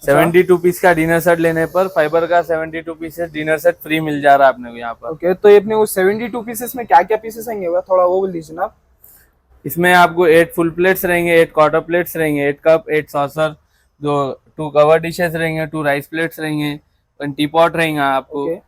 72 piece का dinner set लेने पर फाइबर का 72 पीसेस डिनर सेट फ्री मिल जा रहा है अपने को यहाँ पर। ओके, तो ये अपने को 72 पीसेस में क्या क्या पीसेस आएंगे वह थोड़ा वो बोल दीजिए ना आप। इसमें आपको 8 फुल प्लेट्स रहेंगे, 8 क्वार्टर प्लेट्स रहेंगे, 8 कप, 8 सॉसर, दो 2 कवर डिशेस रहेंगे, 2 राइस प्लेट्स रहेंगे, 1 टी पॉट रहेगा आपको। ओके।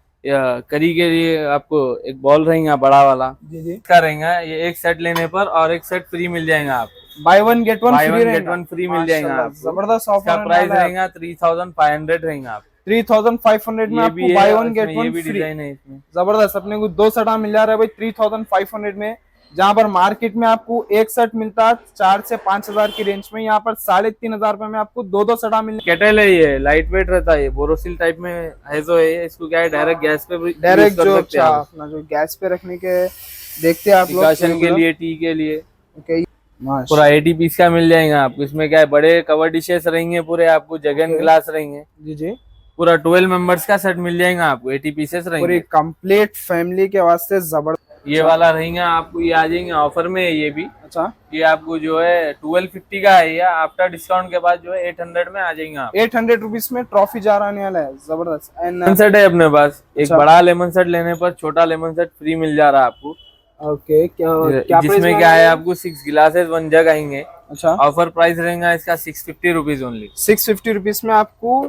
करी के लिए आपको एक बॉल रहेगा बड़ा वाला, जी जी। इसका रहेगा। ये एक सेट लेने पर और एक सेट फ्री मिल जाएगा आपको। By one get one free रहेगा। फ्री मिल जाएगा आपको। जबरदस्त ऑफर। इसका प्राइस रहेगा 3500 रहेगा आप। 3500 में आपको by one get one free. Design है इसमें जबरदस्त, अपने को 2 सेट मिल जा रहा है भाई 3500 में, जहाँ पर मार्केट में आपको एक सेट मिलता है 4 से 5000 की रेंज में, यहाँ पर 3500 रुपए में आपको 2 सेट मिल। केटल है, ये लाइट वेट रहता है, बोरोसिल टाइप में है जो है। इसको क्या है डायरेक्ट गैस पे डायरेक्ट जो अपना जो गैस पे रखने के देखते हैं आप लोग के लिए, टी के लिए। ओके, पूरा 80 पीस का मिल जाएगा आपको। इसमें क्या है बड़े कवर डिशेस रहेंगे पूरे आपको, जगन ग्लास रहेंगे। जी जी। पूरा 12 मेंबर्स का सेट मिल जाएगा आपको, 80 पीसेस रहेंगे पूरी कंप्लीट फैमिली के वास्ते जबरदस्त। ये वाला रहेगा आपको, ये आ जाएंगे ऑफर में है ये भी। अच्छा, ये आपको जो है 1250 का है, या आफ्टर डिस्काउंट के बाद जो है 800 में आ जाएगा। 800 रुपीज में ट्रॉफी जार आने वाला है। जबरदस्त। लेमन सेट है अपने पास। एक बड़ा लेमन सेट लेने पर छोटा लेमन सेट फ्री मिल जा रहा है आपको। ओके, क्या जिसमें क्या है आपको 6 गिलासेस 1 जग आएंगे। अच्छा, ऑफर प्राइस रहेगा इसका 650 रुपीज ओनली। 650 रुपीज में आपको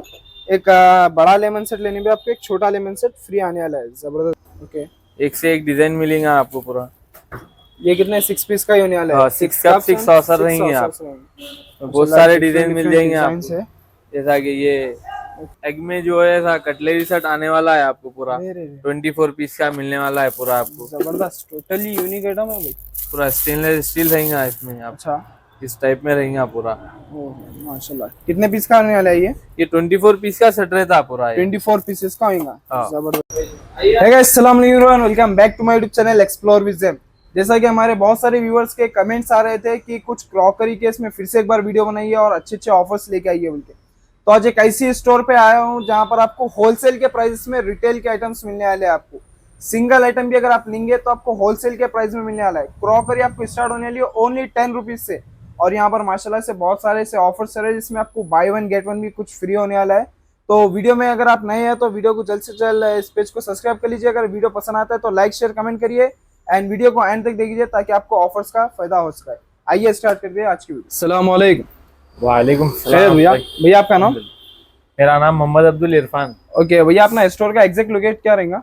एक बड़ा लेमन सेट लेने पे आपको एक छोटा लेमन सेट फ्री आने वाला है। जबरदस्त। ओके, एक से एक डिजाइन मिलेगा आपको पूरा। ये कितने 6 पीस का ही होने वाला है? 6 कप 6 सॉसर रहेंगे आप। बहुत सारे डिजाइन मिल जाएंगे आपको। जैसा कि ये एग में जो है ऐसा कटलेरी सेट आने वाला है आपको पूरा 24 पीस का मिलने वाला है पूरा आपको। जबरदस्त, टोटली यूनिक आइटम है भाई। पूरा स्टेनलेस स्टील रहेगा इसमें। अच्छा, इस टाइप में रहेगा पूरा। माशाल्लाह। कितने पीस का आने वाला है ये? 24 पीस का सेट रहता पूरा। 24 पीसेस का होगा। जबरदस्त। हे गाइस, अस्सलाम वालेकुम, welcome back to my YouTube channel explore with Zaim. जैसा कि हमारे बहुत सारे व्यूअर्स के कमेंट्स आ रहे थे कि कुछ क्रॉकरी केस में फिर से एक बार वीडियो बनाइए और अच्छे अच्छे ऑफर्स लेके आइए बोल के, तो आज एक ऐसी स्टोर पे आया हूँ जहाँ पर आपको होलसेल के प्राइस में रिटेल के आइटम्स मिलने वाले हैं। आपको सिंगल आइटम भी अगर आप लेंगे तो आपको होलसेल के प्राइस में मिलने वाला है। क्रॉकरी आपको स्टार्ट होने वाली है ओनली 10 रुपीज से, और यहाँ पर माशाल्लाह से बहुत सारे ऐसे ऑफर्स चल रहे हैं जिसमें आपको बाय वन गेट वन भी कुछ फ्री होने वाला है। तो वीडियो में अगर आप नए हैं तो वीडियो को जल्द से जल्द इस पेज को सब्सक्राइब कर लीजिए। अगर वीडियो पसंद आता है तो लाइक शेयर कमेंट करिए एंड वीडियो को एंड तक देखिए ताकि आपको ऑफर्स का फायदा हो सके। आइए स्टार्ट करते हैं आज की वीडियो। अस्सलाम वालेकुम। वालेकुम सलाम भैया। भैया आपका नाम? मेरा नाम मोहम्मद अब्दुल इरफान। ओके भैया, अपना स्टोर का एग्जैक्ट लोकेट क्या रहेगा?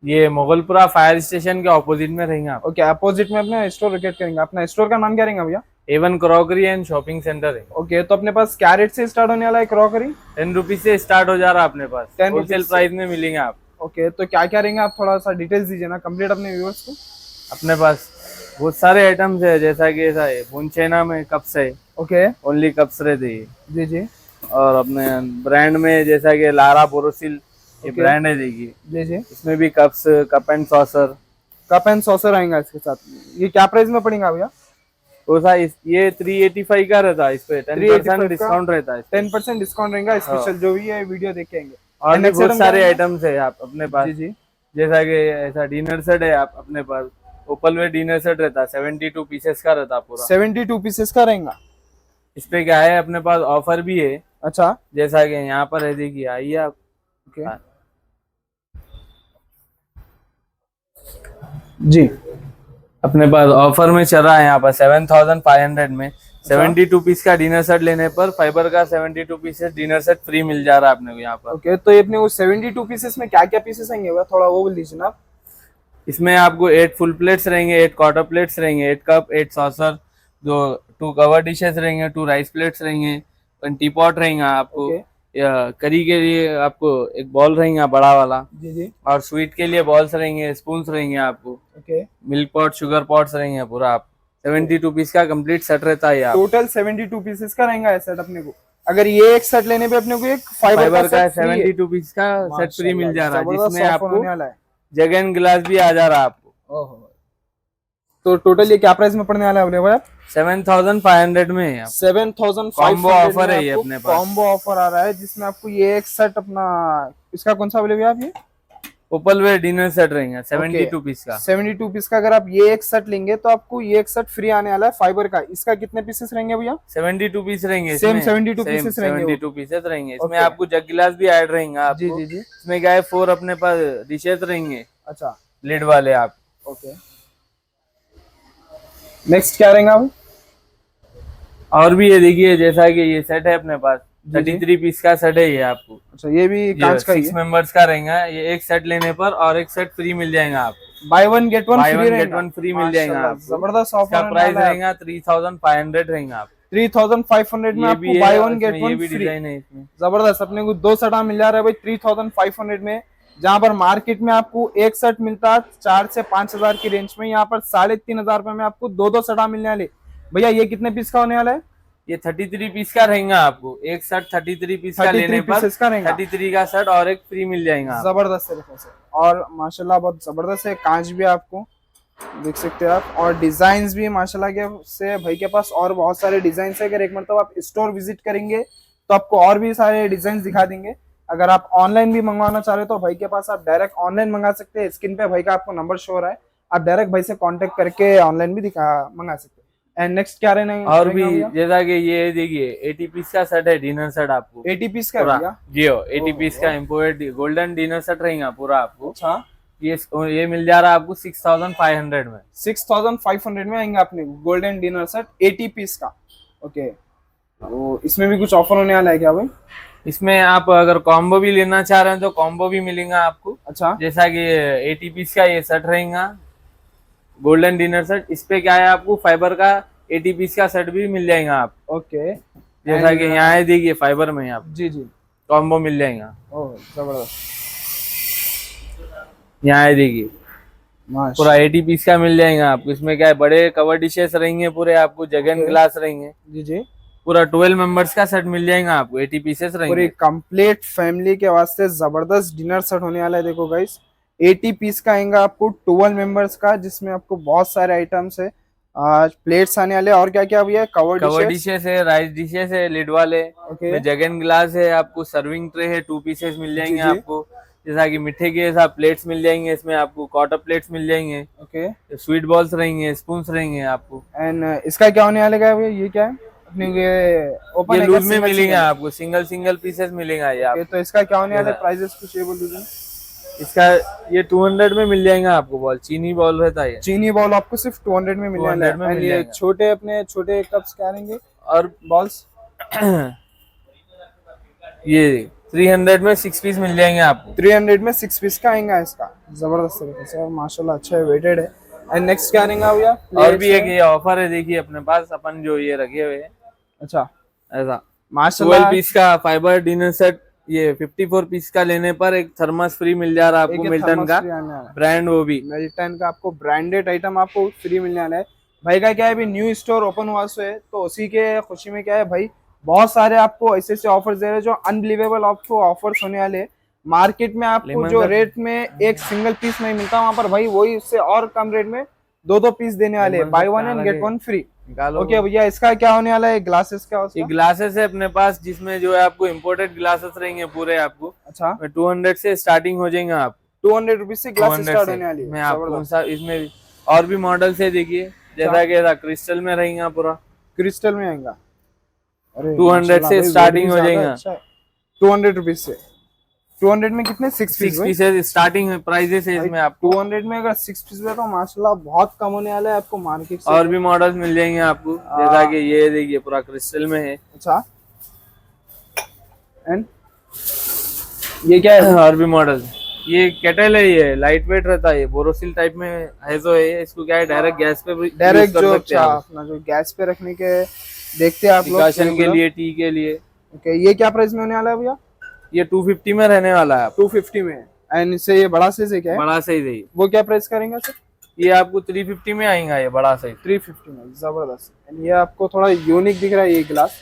ये मुगलपुरा फायर स्टेशन के ऑपोजिट में रहेगा। ओके, अपोजिट में अपना स्टोर लोकेट करेंगे। अपना स्टोर का नाम क्या रहेगा भैया? A1 crockery and shopping centre है। ओके, तो अपने पास क्या रेट से स्टार्ट होने वाला है क्रॉकरी? 10 रुपीज से स्टार्ट हो जा रहा है अपने पास। 10 होलसेल प्राइस में मिलेंगे आप। ओके, तो क्या क्या रहेंगे आप थोड़ा सा डिटेल्स दीजिए ना कंप्लीट अपने व्यूअर्स को। अपने पास बहुत सारे आइटम्स है, जैसा कि ऐसा है बुनचेना में कप्स है। ओके, ओनली कप्स रहते हैं। जी जी। और अपने ब्रांड में जैसा कि लारा बोरोसिल ये ब्रांड है देखिए। जी जी। इसमें भी cups, cup and saucer. Cup and saucer आएगा इसके साथ। ये क्या प्राइस में पड़ेगा भैया? तो सा ये 385 का रहता है। इस पे 10% डिस्काउंट रहता है। 10% डिस्काउंट रहेगा स्पेशल, जो भी है वीडियो देख के आएंगे। और भी बहुत सारे आइटम्स है आप अपने पास। जी जी। जैसा कि ऐसा डिनर सेट है आप अपने पास। ओपल में डिनर सेट रहता है 72 पीसेस का रहता है पूरा। 72 पीसेस का रहेगा। इस पे क्या है अपने पास ऑफर भी है। अच्छा, जैसा कि यहाँ पर है देखिए, आइए आप। ओके जी। अपने पास ऑफर में चल रहा है यहाँ पर 7500 में 72 पीस का डिनर सेट लेने पर फाइबर का 72 पीसेस डिनर सेट फ्री मिल जा रहा है अपने को यहाँ पर। ओके, तो ये अपने को 72 पीसेस में क्या क्या पीसेस आएंगे वह थोड़ा वो बोल दीजिए ना आप। इसमें आपको 8 फुल प्लेट्स रहेंगे, 8 क्वार्टर प्लेट्स रहेंगे, 8 कप, 8 सॉसर, 2 कवर डिशेस रहेंगे, 2 राइस प्लेट्स रहेंगे, 1 टी पॉट रहेगा आपको। करी के लिए आपको एक बॉल रहेगा बड़ा वाला। जी जी। और स्वीट के लिए बॉल्स रहेंगे, स्पून्स रहेंगे आपको। Okay, milk pot, sugar pots रहेंगे पूरा। आप 72 पीस का कंप्लीट सेट रहता है। टोटल 72 पीसेस का रहेगा सेट अपने को। अगर ये एक सेट लेने पे अपने को एक फाइबर का 72 पीस का सेट फ्री मिल जा रहा है, जिसमें आपको है जगन ग्लास भी आ जा रहा है आपको। ओहो, तो टोटल ये क्या प्राइस में पड़ने वाला है अपने को? 7500 में 7500 कॉम्बो ऑफर है ये अपने पास। कॉम्बो ऑफर आ रहा है जिसमें आपको ये एक सेट अपना, इसका कौन सा बोले भैया आप? ये ओपल वेयर डिनर सेट रहेंगे 72 पीस का। 72 पीस का अगर आप ये एक सेट लेंगे तो आपको ये एक सेट फ्री आने वाला है फाइबर का। इसका कितने पीसेस रहेंगे भैया? 72 पीस रहेंगे सेम इसमें। 72 पीसेस रहेंगे वो। 72 पीसेस रहेंगे इसमें। Okay. आपको जग गिलास भी ऐड रहेंगे जी आपको। जी जी। इसमें क्या है 4 अपने पास डिशेस रहेंगे अच्छा लिड वाले आप। ओके, नेक्स्ट क्या रहेगा भाई? और भी ये देखिए जैसा कि ये सेट है अपने पास जी जी। 33 पीस का सेट है ये आपको। अच्छा ये भी कांच का ही 6 है। मेंबर्स का रहेगा ये। एक सेट लेने पर और एक सेट फ्री मिल जाएगा आपको। By one get one by free one get रहेगा। वन फ्री मिल जाएगा माशाल्लाह, आपको। जबरदस्त इसका ऑफर प्राइस रहेगा 3500 रहेगा आपको। 3500 में ये आपको भी बाय है वन इसमें, गेट ये वन भी फ्री। डिजाइन है इसमें। जबरदस्त, अपने को 2 सेट मिल जा रहा है भाई 3500 में, जहां पर मार्केट में आपको एक सेट मिलता है 4 से 5000 की रेंज में, यहाँ पर 3500 रुपए में आपको 2 सेट मिलने वाले। भैया ये कितने पीस का होने वाला है? ये 33 पीस का रहेगा आपको। एक सेट 33 पीस का 33 लेने पर पीसेस का रहेगा। 33 का सेट और एक फ्री मिल जाएगा आपको। जबरदस्त तरीके से, और माशाल्लाह बहुत जबरदस्त है। कांच भी आपको देख सकते हैं आप, और डिजाइन भी माशाल्लाह के से भाई के पास और बहुत सारे डिजाइन है। अगर एक मतलब आप स्टोर विजिट करेंगे तो आपको और भी सारे डिजाइन दिखा देंगे। अगर आप ऑनलाइन भी मंगवाना चाह रहे हो तो भाई के पास आप डायरेक्ट ऑनलाइन मंगा सकते हैं। स्क्रीन पे भाई का आपको नंबर शो हो रहा है, आप डायरेक्ट भाई से कांटेक्ट करके ऑनलाइन भी मंगा सकते हैं। एंड नेक्स्ट क्या रहना है? और भी जैसा कि ये देखिए 80 पीस का सेट है डिनर सेट आपको। 80 पीस का पूरा भैया? जियो 80 पीस का इम्पोर्टेड गोल्डन डिनर सेट रहेगा पूरा आपको। अच्छा, ये मिल जा रहा है आपको 6500 में। 6500 में आएंगे अपने गोल्डन डिनर सेट 80 पीस का। ओके, तो इसमें भी कुछ ऑफर होने वाला है क्या भाई? इसमें आप अगर कॉम्बो भी लेना चाह रहे हैं तो कॉम्बो भी मिलेगा आपको। अच्छा, जैसा कि 80 पीस का ये सेट रहेगा गोल्डन डिनर सेट। इस पे क्या है आपको फाइबर का 80 पीस का सेट भी मिल जाएगा आप। ओके, जैसा कि यहाँ है देखिए फाइबर में आप जी जी, कॉम्बो मिल जाएगा। ओह जबरदस्त, यहाँ है देखिए माशाल्लाह। पूरा 80 पीस का मिल जाएगा आपको। इसमें क्या है बड़े कवर डिशेस रहेंगे पूरे आपको, जगन ग्लास रहेंगे। जी जी, पूरा 12 मेंबर्स का सेट मिल जाएगा आपको। 80 पीसेस पूरी रहेंगे। कंप्लीट फैमिली के वास्ते जबरदस्त डिनर सेट होने वाला है। देखो गाइस 80 पीस का आएगा आपको 12 मेंबर्स का, जिसमें आपको बहुत सारे आइटम्स है। प्लेट्स आने वाले, और क्या क्या भैया? कवर डिशेस है, राइस डिशेस है लिड वाले। ओके, जगन ग्लास है आपको, सर्विंग ट्रे है 2 पीसेस मिल जाएंगे जी, जी। आपको। जैसा कि मीठे के साथ प्लेट्स मिल जाएंगे इसमें आपको, क्वार्टर प्लेट्स मिल जाएंगे, ओके, स्वीट बॉल्स रहेंगे, स्पून्स रहेंगे आपको। एंड इसका क्या होने वाला है भैया? ये क्या है अपने ये ओपन ये लूज में मिलेगा आपको, सिंगल पीसेस मिलेगा ये आपको। तो इसका क्या होने वाला है? प्राइसेस कुछ ये बोल दीजिए। इसका ये 200 में मिल जाएगा आपको बॉल। चीनी बॉल रहता है। चीनी बॉल आपको सिर्फ 200 में मिलने वाला 200 में है। मिल ये जाएगा। छोटे अपने छोटे कप्स क्या रहेंगे और बॉल्स? ये 300 में 6 पीस मिल जाएंगे आपको। 300 में 6 पीस का आएगा इसका। जबरदस्त तरीके से, और माशाल्लाह अच्छा है, वेटेड है। एंड नेक्स्ट क्या रहेगा भैया? और भी एक ये ऑफर है देखिए अपने पास, अपन जो ये रखे हुए हैं अच्छा, ऐसा माशाल्लाह 12 पीस का फाइबर डिनर सेट। ये 54 पीस का लेने पर एक थर्मस फ्री मिल जा रहा है आपको मिल्टन का ब्रांड, वो भी मिल्टन का आपको ब्रांडेड आइटम आपको फ्री मिलने वाला है। भाई का क्या है, अभी न्यू स्टोर ओपन हुआ है, तो उसी के खुशी में क्या है भाई बहुत सारे आपको ऐसे ऐसे ऑफर्स दे रहे हैं जो अनबिलीवेबल आपको ऑफर्स होने वाले हैं। मार्केट में आपको जो रेट में एक सिंगल पीस नहीं मिलता, वहां पर भाई वही उससे और कम रेट में 2 पीस देने वाले हैं, by one and get one free. Okay भैया, इसका क्या होने वाला है? ग्लासेस का? ये ग्लासेस है अपने पास, जिसमें जो है आपको इम्पोर्टेड ग्लासेस रहेंगे पूरे आपको। अच्छा, 200 से स्टार्टिंग हो जाएंगे आप। 200 रुपीज से ग्लासेस स्टार्ट होने वाली है। मैं आपको इसमें भी और भी मॉडल्स है देखिए, जैसा कि क्रिस्टल में रहेगा पूरा। क्रिस्टल में आएगा, 200 से स्टार्टिंग हो जाएगा। 200 रुपीज से 200 में कितने? 6 पीसेस स्टार्टिंग प्राइजेस है इसमें आपको। 200 में अगर 6 पीस है तो माशाल्लाह बहुत कम होने वाला है आपको मार्केट से। और भी मॉडल्स मिल जाएंगे आपको, जैसा कि ये देखिए पूरा क्रिस्टल में है। अच्छा, एंड ये क्या है? और भी मॉडल, ये केटल है, ये लाइट वेट रहता है, बोरोसिल टाइप में है। जो है इसको क्या है डायरेक्ट गैस पे भी डायरेक्ट जो अपना जो गैस पे रखने के देखते हैं आप लोग के लिए, टी के लिए। ओके, ये क्या प्राइस में होने वाला है भैया? ये 250 में रहने वाला है। 250 में। एंड इससे ये बड़ा साइज है क्या है? बड़ा साइज है, वो क्या प्राइस करेंगे सर? ये आपको 350 में आएगा, ये बड़ा साइज 350 में। जबरदस्त। एंड ये आपको थोड़ा यूनिक दिख रहा है ये ग्लास।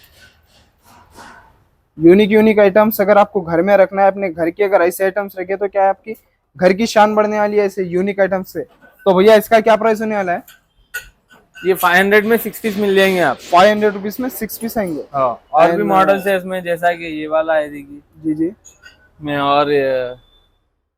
यूनिक आइटम्स अगर आपको घर में रखना है, अपने घर के अगर ऐसे आइटम्स रखे तो क्या है आपकी घर की शान बढ़ने वाली है ऐसे यूनिक आइटम्स से। तो भैया इसका क्या प्राइस होने वाला है? ये 500 में 6 पीस मिल जाएंगे आप। 500 रुपीज में 6 पीस आएंगे। हाँ, और भी मॉडल्स है इसमें, जैसा कि ये वाला है देखिए जी जी, में, और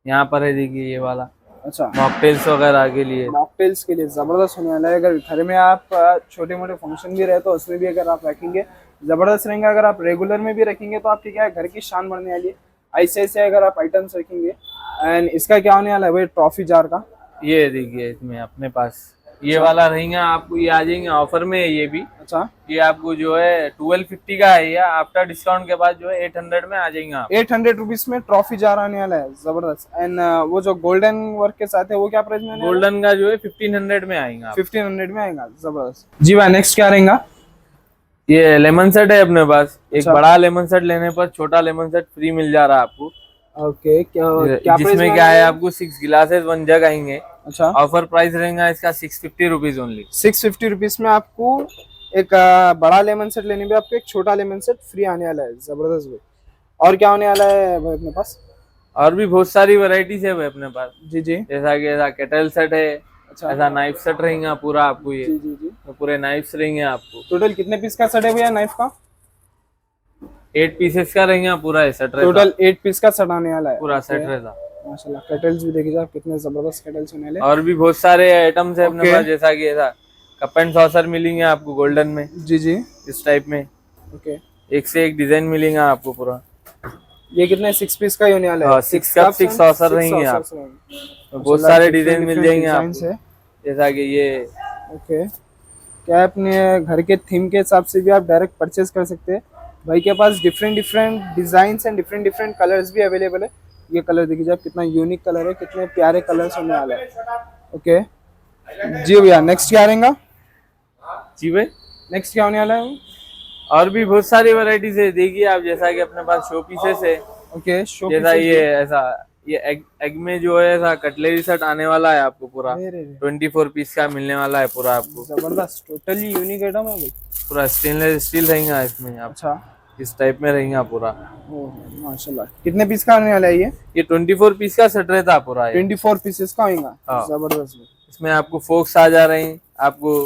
यहाँ पर है देखिए ये वाला अच्छा, मॉकटेल्स वगैरह के लिए। मॉकटेल्स के लिए जबरदस्त होने वाला है। अगर घर में आप छोटे मोटे फंक्शन भी रहे तो उसमें भी अगर आप रखेंगे जबरदस्त रहेंगे। अगर आप रेगुलर में भी रखेंगे तो आपकी क्या है, घर की शान बढ़ने वाली है। ऐसे ऐसे अगर आप आइटम्स रखेंगे। एंड इसका क्या होने वाला है भाई, ट्रॉफी जार का। ये देखिए इसमें अपने पास ये वाला रहेगा आपको, ये आ जाएंगे ऑफर में है ये भी। अच्छा, ये आपको जो है 1250 का है, या आफ्टर डिस्काउंट के बाद जो है 800 में आ जाएंगे आप। 800 रुपीज में ट्रॉफी जार आने वाला है, जबरदस्त। एंड वो जो गोल्डन वर्क के साथ है वो क्या प्राइस में? गोल्डन का जो है 1500 में आएगा। 1500 में आएगा, जबरदस्त। जी भाई, नेक्स्ट क्या रहेगा? ये लेमन सेट है अपने पास। एक अच्छा। बड़ा लेमन सेट लेने पर छोटा लेमन सेट फ्री मिल जा रहा है आपको। ओके, क्या जिसमें क्या है आपको 6 गिलासेस 1 जग आएंगे। अच्छा, ऑफर प्राइस रहेगा इसका 650 रुपीज ओनली। 650 रुपीज में आपको एक बड़ा लेमन सेट लेने पे आपको एक छोटा लेमन सेट फ्री आने वाला है, जबरदस्त भाई। और क्या होने वाला है भाई अपने पास? और भी बहुत सारी वैरायटीज है भाई अपने पास। जी जी, जैसा कि ऐसा केटल सेट है, अच्छा, ऐसा नाइफ सेट रहेगा पूरा आपको। ये जी जी जी। तो पूरे नाइफ्स रहेंगे आपको। टोटल कितने पीस का सेट है भैया नाइफ का? 8 पीसेस का रहेगा पूरा सेट रहेगा। टोटल 8 पीस का सेट आने वाला है, पूरा ओके। सेट रहेगा। माशाल्लाह, केटल्स भी देखिए आप, कितने जबरदस्त केटल्स होने वाले। और भी बहुत सारे आइटम्स है अपने ओके। पास, जैसा कि ऐसा कप एंड सॉसर मिलेंगे आपको गोल्डन में, जी जी, इस टाइप में। ओके। एक से एक डिजाइन मिलेगा आपको पूरा। ये कितने 6 पीस का ही होने वाला है? 6 कप 6 सॉसर रहेंगे आप। बहुत सारे डिजाइन मिल जाएंगे आपको, जैसा कि ये। ओके, क्या अपने घर के थीम के हिसाब से भी आप डायरेक्ट परचेज कर सकते हैं। भाई के पास different different designs and different different colours भी अवेलेबल है। ये कलर देखिए आप, कितना यूनिक कलर है, कितने प्यारे कलर्स होने वाले हैं। ओके जी भैया, नेक्स्ट क्या रहेगा? जी भाई, नेक्स्ट क्या होने वाला है? और भी बहुत सारी वैरायटीज है देखिए आप, जैसा कि अपने पास शो पीसेस है। ओके, शो जैसा ये ऐसा ये एग में जो है ऐसा कटलेरी सेट आने वाला है आपको पूरा। 24 पीस का मिलने वाला है पूरा आपको। जबरदस्त, टोटली यूनिक आइटम है भाई। पूरा स्टेनलेस स्टील रहेगा इसमें आप। अच्छा, इस टाइप में रहेगा पूरा। ओह माशाल्लाह, कितने पीस का आने वाला है ये? ये 24 पीस का सेट रहता पूरा। 24 पीसेस का होगा, हाँ। जबरदस्त भाई। इसमें आपको फोक्स आ जा रहे हैं, आपको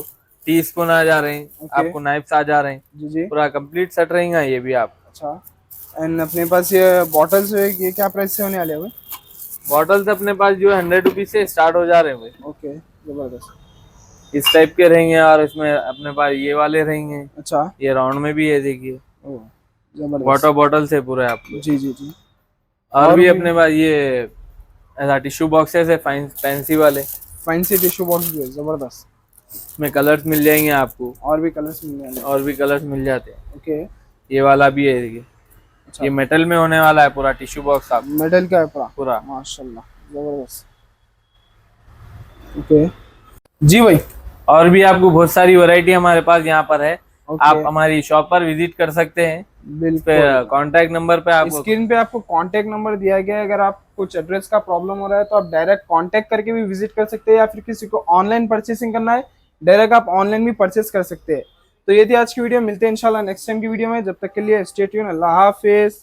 टी स्पून आ जा रहे हैं, ओके। आपको नाइफ्स आ जा रहे हैं। जी जी, पूरा कंप्लीट सेट रहेगा ये भी आप। अच्छा। एंड अपने पास ये बॉटल्स है, ये क्या प्राइस से होने वाले हैं भाई? बॉटल्स अपने पास जो है 100 रुपीज से स्टार्ट हो जा रहे हैं भाई। ओके, जबरदस्त। इस टाइप के रहेंगे, और इसमें अपने पास ये वाले रहेंगे। अच्छा, ये राउंड में भी है देखिए, ओह जबरदस्त। वाटर बॉटल से पूरे आपको। जी जी जी, और भी अपने पास ये ऐसा टिश्यू बॉक्सेस है, फैंसी वाले। फैंसी टिश्यू बॉक्स भी है, जबरदस्त। इसमें कलर्स मिल जाएंगे आपको, और भी कलर्स मिल जाएंगे। और भी कलर्स मिल जाते हैं। ओके, ये वाला भी है देखिए। अच्छा, ये मेटल में होने वाला है पूरा टिश्यू बॉक्स आपको। मेटल का है पूरा माशाल्लाह, जबरदस्त। ओके जी भाई, और भी आपको बहुत सारी वैरायटी हमारे पास यहाँ पर है। ओके। आप हमारी शॉप पर विजिट कर सकते हैं। बिल्कुल, कांटेक्ट नंबर पे आपको स्क्रीन पे आपको कांटेक्ट नंबर दिया गया है। अगर आप कुछ एड्रेस का प्रॉब्लम हो रहा है तो आप डायरेक्ट कांटेक्ट करके भी विजिट कर सकते हैं, या फिर किसी को ऑनलाइन परचेसिंग करना है डायरेक्ट आप ऑनलाइन भी परचेस कर सकते हैं। तो ये थी आज की वीडियो, मिलते हैं इंशाल्लाह नेक्स्ट टाइम की वीडियो में। जब तक के लिए स्टे ट्यून, अल्लाह हाफिज।